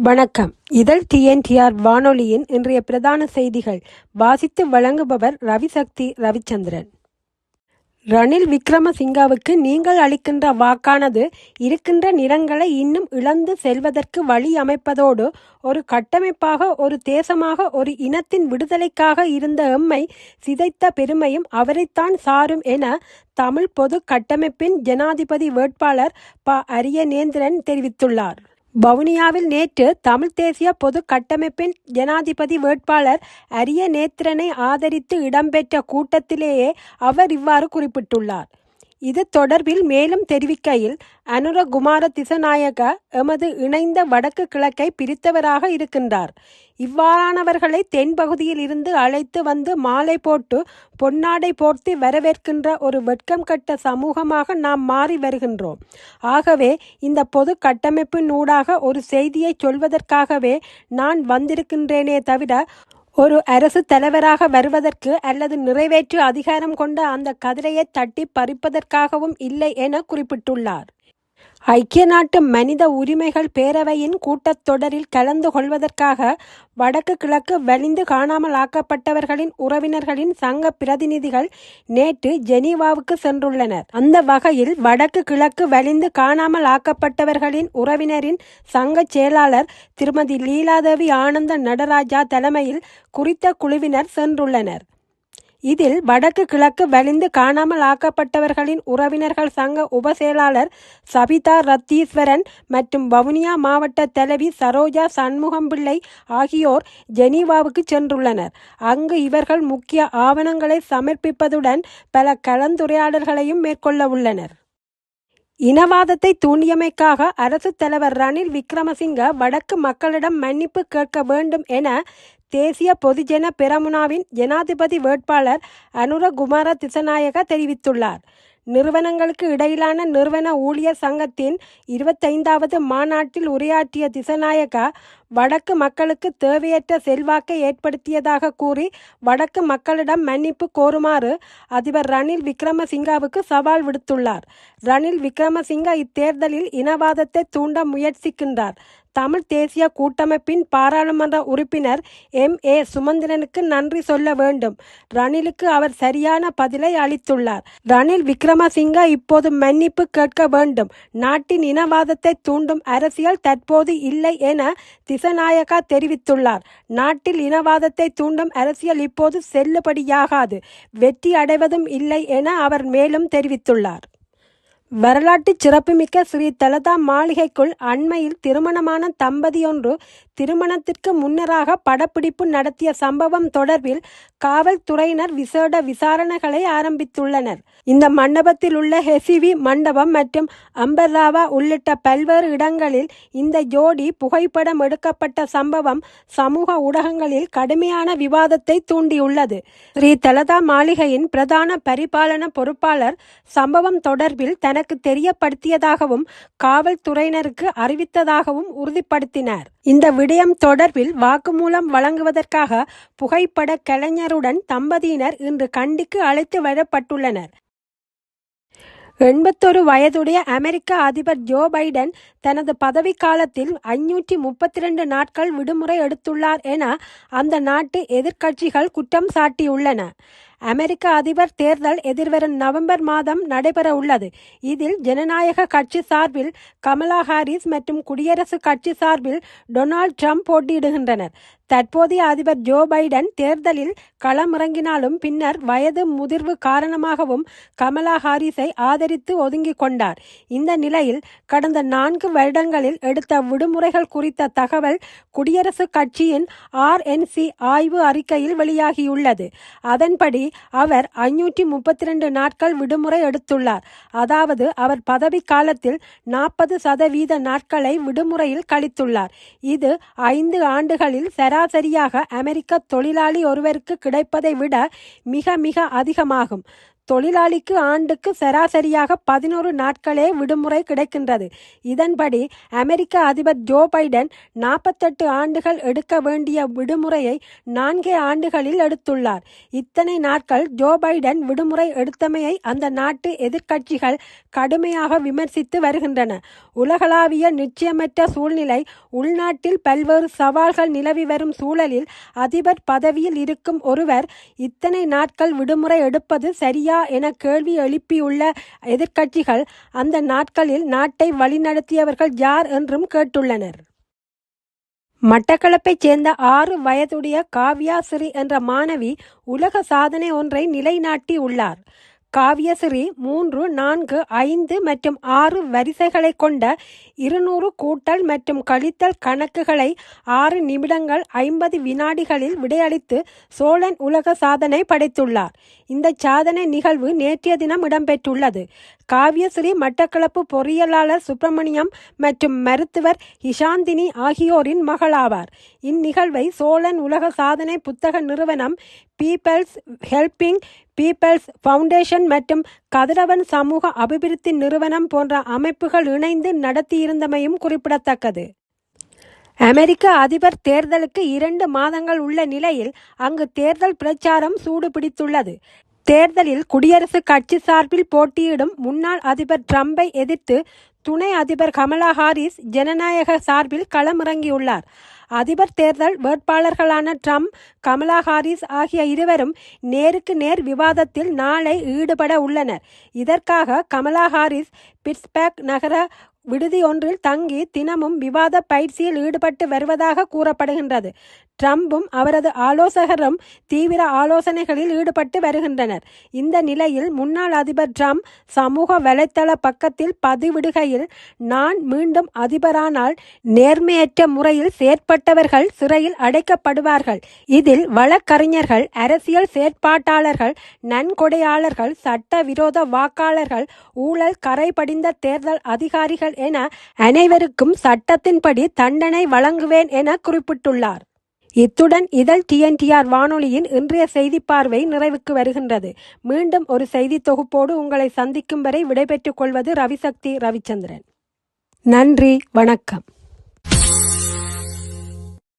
வணக்கம். இதழ் டிஎன்டிஆர் வானொலியின் இன்றைய பிரதான செய்திகள் வாசித்து வழங்குபவர் ரவிசக்தி ரவிச்சந்திரன். ரணில் விக்ரமசிங்கவுக்கு நீங்கள் அளிக்கின்ற வாக்கானது இருக்கின்ற நிறங்களை இன்னும் இழந்து செல்வதற்கு வழி அமைப்பதோடு ஒரு கட்டமைப்பாக, ஒரு தேசமாக, ஒரு இனத்தின் விடுதலைக்காக இருந்த எம்மை சிதைத்த பெருமையும் அவரைத்தான் சாரும் என தமிழ் பொது கட்டமைப்பின் ஜனாதிபதி வேட்பாளர் ப. அரியநேத்திரன் தெரிவித்துள்ளார். வவுனியாவில் நேற்று தமிழ் தேசிய பொது கட்டமைப்பின் ஜனாதிபதி வேட்பாளர் அரியநேத்திரனை ஆதரித்து இடம்பெற்ற கூட்டத்திலேயே அவர் இவ்வாறு குறிப்பிட்டுள்ளார். இது தொடர்பில் மேலும் தெரிவிக்கையில், அனுரகுமார திசாநாயக்க எமது இணைந்த வடக்கு கிழக்கை பிரித்தவராக இருக்கின்றார். இவ்வாறானவர்களை தென்பகுதியில் இருந்து அழைத்து வந்து மாலை போட்டு பொன்னாடை போர்த்தி வரவேற்கின்ற ஒரு வெட்கம் கட்ட சமூகமாக நாம் மாறி வருகின்றோம். ஆகவே இந்த பொது கட்டமைப்பின் ஊடாக ஒரு செய்தியை சொல்வதற்காகவே நான் வந்திருக்கின்றேனே தவிர ஒரு அரசு தலைவராக வருவதற்கு அல்லது நிறைவேற்று அதிகாரம் கொண்ட அந்த கதிரையை தட்டி பறிப்பதற்காகவும் இல்லை என குறிப்பிட்டுள்ளார். ஐக்கிய நாட்டு மனித உரிமைகள் பேரவையின் கூட்டத்தொடரில் கலந்து கொள்வதற்காக வடக்கு கிழக்கு வலிந்து காணாமல் ஆக்கப்பட்டவர்களின் உறவினர்களின் சங்க பிரதிநிதிகள் நேற்று ஜெனீவாவுக்கு சென்றுள்ளனர். அந்த வகையில் வடக்கு கிழக்கு வலிந்து காணாமல் ஆக்கப்பட்டவர்களின் உறவினரின் சங்க செயலாளர் திருமதி லீலாதேவி ஆனந்த நடராஜா தலைமையில் குறித்த குழுவினர் சென்றுள்ளனர். இதில் வடக்கு கிழக்கு வலிந்து காணாமல் ஆக்கப்பட்டவர்களின் உறவினர்கள் சங்க உபசெயலாளர் சபிதா ரத்தீஸ்வரன் மற்றும் வவுனியா மாவட்ட தலைவி சரோஜா சண்முகம்பிள்ளை ஆகியோர் ஜெனீவாவுக்கு சென்றுள்ளனர். அங்கு இவர்கள் முக்கிய ஆவணங்களை சமர்ப்பிப்பதுடன் பல கலந்துரையாடல்களையும் மேற்கொள்ள உள்ளனர். இனவாதத்தை தூண்டியமைக்காக அரசு தலைவர் ரணில் விக்ரமசிங்க வடக்கு மக்களிடம் மன்னிப்பு கேட்க வேண்டும் என தேசிய பொதுஜன பெரமுனாவின் ஜனாதிபதி வேட்பாளர் அனுரகுமார திசாநாயக்க தெரிவித்துள்ளார். நிறுவனங்களுக்கு இடையிலான நிறுவன ஊழியர் சங்கத்தின் 25வது மாநாட்டில் உரையாற்றிய திசாநாயக்க வடக்கு மக்களுக்கு தேவையற்ற செல்வாக்கை ஏற்படுத்தியதாக கூறி வடக்கு மக்களிடம் மன்னிப்பு கோருமாறு அதிபர் ரணில் விக்ரமசிங்கவுக்கு சவால் விடுத்துள்ளார். ரணில் விக்ரமசிங்க இத்தேர்தலில் இனவாதத்தை தூண்ட முயற்சிக்கின்றார். தமிழ் தேசிய கூட்டமைப்பின் பாராளுமன்ற உறுப்பினர் M.A. சுமந்திரனுக்கு நன்றி சொல்ல வேண்டும். ரணிலுக்கு அவர் சரியான பதிலை அளித்துள்ளார். ரணில் விக்ரமசிங்க இப்போது மன்னிப்பு கேட்க வேண்டும். நாட்டின் இனவாதத்தை தூண்டும் அரசியல் தற்போது இல்லை என திசாநாயக்கா தெரிவித்துள்ளார். நாட்டில் இனவாதத்தை தூண்டும் அரசியல் இப்போது செல்லுபடியாகாது, வெற்றி அடைவதும் இல்லை என அவர் மேலும் தெரிவித்துள்ளார். வரலாற்று சிறப்புமிக்க ஸ்ரீ தலதா மாளிகைக்குள் அண்மையில் திருமணமான தம்பதியொன்று திருமணத்திற்கு முன்னராக படப்பிடிப்பு நடத்திய சம்பவம் தொடர்பில் காவல்துறையினர் விசேட விசாரணைகளை ஆரம்பித்துள்ளனர். இந்த மண்டபத்தில் உள்ள ஹெசிவி மண்டபம் மற்றும் அம்பர்ராவா உள்ளிட்ட பல்வேறு இடங்களில் இந்த ஜோடி புகைப்படம் எடுக்கப்பட்ட சம்பவம் சமூக ஊடகங்களில் கடுமையான விவாதத்தை தூண்டியுள்ளது. ஸ்ரீ தலதா மாளிகையின் பிரதான பரிபாலன பொறுப்பாளர் சம்பவம் தொடர்பில் தனக்கு தெரியப்படுத்தியதாகவும் காவல்துறையினருக்கு அறிவித்ததாகவும் உறுதிப்படுத்தினார். இந்த விடயம் தொடர்பில் வாக்குமூலம் வழங்குவதற்காக புகைப்பட கலைஞருடன் தம்பதியினர் இன்று கண்டிக்கு அழைத்து வரப்பட்டுள்ளனர். 81 வயதுடைய அமெரிக்க அதிபர் ஜோ பைடன் தனது பதவிக்காலத்தில் 532 நாட்கள் விடுமுறை எடுத்துள்ளார் என அந்த நாட்டு எதிர்க்கட்சிகள் குற்றம் சாட்டியுள்ளன. அமெரிக்க அதிபர் தேர்தல் எதிர்வரும் நவம்பர் மாதம் நடைபெற உள்ளது. இதில் ஜனநாயக கட்சி சார்பில் கமலா ஹாரிஸ் மற்றும் குடியரசுக் கட்சி சார்பில் டொனால்ட் ட்ரம்ப் போட்டியிடுகின்றனர். தற்போதைய அதிபர் ஜோ பைடன் தேர்தலில் களமிறங்கினாலும் பின்னர் வயது முதிர்வு காரணமாகவும் கமலா ஹாரிஸை ஆதரித்து ஒதுங்கிக் கொண்டார். இந்த நிலையில் கடந்த 4 வருடங்களில் எடுத்த விடுமுறைகள் குறித்த தகவல் குடியரசுக் கட்சியின் RNC ஆய்வு அறிக்கையில் வெளியாகியுள்ளது. அதன்படி அவர் 532 நாட்கள் விடுமுறை எடுத்துள்ளார். அதாவது அவர் பதவி காலத்தில் 40% நாட்களை விடுமுறையில் கழித்துள்ளார். இது 5 ஆண்டுகளில் சராசரியாக அமெரிக்க தொழிலாளி ஒருவருக்கு கிடைப்பதை விட மிக மிக அதிகமாகும். தொழிலாளிக்கு ஆண்டுக்கு சராசரியாக 11 நாட்களே விடுமுறை கிடைக்கின்றது. இதன்படி அமெரிக்க அதிபர் ஜோ பைடன் 48 ஆண்டுகள் எடுக்க வேண்டிய விடுமுறையை 4 ஆண்டுகளில் எடுத்துள்ளார். இத்தனை நாட்கள் ஜோ பைடன் விடுமுறை எடுத்தமையை அந்த நாட்டு எதிர்க்கட்சிகள் கடுமையாக விமர்சித்து வருகின்றன. உலகளாவிய நிச்சயமற்ற சூழ்நிலை, உள்நாட்டில் பல்வேறு சவால்கள் நிலவி வரும் சூழலில் அதிபர் பதவியில் இருக்கும் ஒருவர் இத்தனை நாட்கள் விடுமுறை எடுப்பது சரியா என கேள்வி எழுப்பியுள்ள எதிர்க்கட்சிகள் அந்த நாட்களில் நாட்டை வழிநடத்தியவர்கள் யார் என்றும் கேட்டுள்ளனர். மட்டக்களப்பைச் சேர்ந்த 6 வயதுடைய காவ்யாஸ்ரீ என்ற மாணவி உலக சாதனை ஒன்றை நிலைநாட்டி உள்ளார். காவ்யஸ்ரீ 3, 4, 5 மற்றும் 6 வரிசைகளை கொண்ட 200 கூட்டல் மற்றும் கழித்தல் கணக்குகளை 6 நிமிடங்கள் 50 வினாடிகளில் விடையளித்து சோழன் உலக சாதனை படைத்துள்ளார். இந்த சாதனை நிகழ்வு நேற்றைய தினம் இடம்பெற்றுள்ளது. காவ்யஸ்ரீ மட்டக்களப்பு பொறியியலாளர் சுப்பிரமணியம் மற்றும் மருத்துவர் ஹிஷாந்தினி ஆகியோரின் மகளாவார். இந்நிகழ்வை சோழன் உலக சாதனை புத்தக நிறுவனம், பீப்பிள்ஸ் ஹெல்பிங் பீப்பிள்ஸ் ஃபவுண்டேஷன் மற்றும் கதிரவன் சமூக அபிவிருத்தி நிறுவனம் போன்ற அமைப்புகள் இணைந்து நடத்தியிருந்தமையும் குறிப்பிடத்தக்கது. அமெரிக்க அதிபர் தேர்தலுக்கு 2 மாதங்கள் உள்ள நிலையில் அங்கு தேர்தல் பிரச்சாரம் சூடு பிடித்துள்ளது. தேர்தலில் குடியரசுக் கட்சி சார்பில் போட்டியிடும் முன்னாள் அதிபர் ட்ரம்பை எதிர்த்து துணை அதிபர் கமலா ஹாரிஸ் ஜனநாயக சார்பில் களமிறங்கியுள்ளார். அதிபர் தேர்தல் வேட்பாளர்களான ட்ரம்ப், கமலா ஹாரிஸ் ஆகிய இருவரும் நேருக்கு நேர் விவாதத்தில் நாளை ஈடுபட உள்ளனர். இதற்காக கமலா ஹாரிஸ் பிட்ஸ்பர்க் நகர விடுதி ஒன்றில் தங்கி தினமும் விவாத பயிற்சியில் ஈடுபட்டு வருவதாக கூறப்படுகின்றது. ட்ரம்பும் அவரது ஆலோசகரும் தீவிர ஆலோசனைகளில் ஈடுபட்டு வருகின்றனர். இந்த நிலையில் முன்னாள் அதிபர் ட்ரம்ப் சமூக வலைத்தள பக்கத்தில் பதிவிடுகையில், நான் மீண்டும் அதிபரானால் நேர்மையற்ற முறையில் செயற்பட்டவர்கள் சிறையில் அடைக்கப்படுவார்கள். இதில் வழக்கறிஞர்கள், அரசியல் செயற்பாட்டாளர்கள், நன்கொடையாளர்கள், சட்டவிரோத வாக்காளர்கள், ஊழல் கரை படிந்த தேர்தல் அதிகாரிகள் என அனைவருக்கும் சட்டத்தின்படி தண்டனை வழங்குவேன் என குறிப்பிட்டுள்ளார். இத்துடன் இதழ் TNTR வானொலியின் இன்றைய செய்தி பார்வை நிறைவுக்கு வருகின்றது. மீண்டும் ஒரு செய்தி தொகுப்போடு உங்களை சந்திக்கும் வரை விடைபெற்றுக் கொள்வது ரவிசக்தி ரவிச்சந்திரன். நன்றி, வணக்கம்.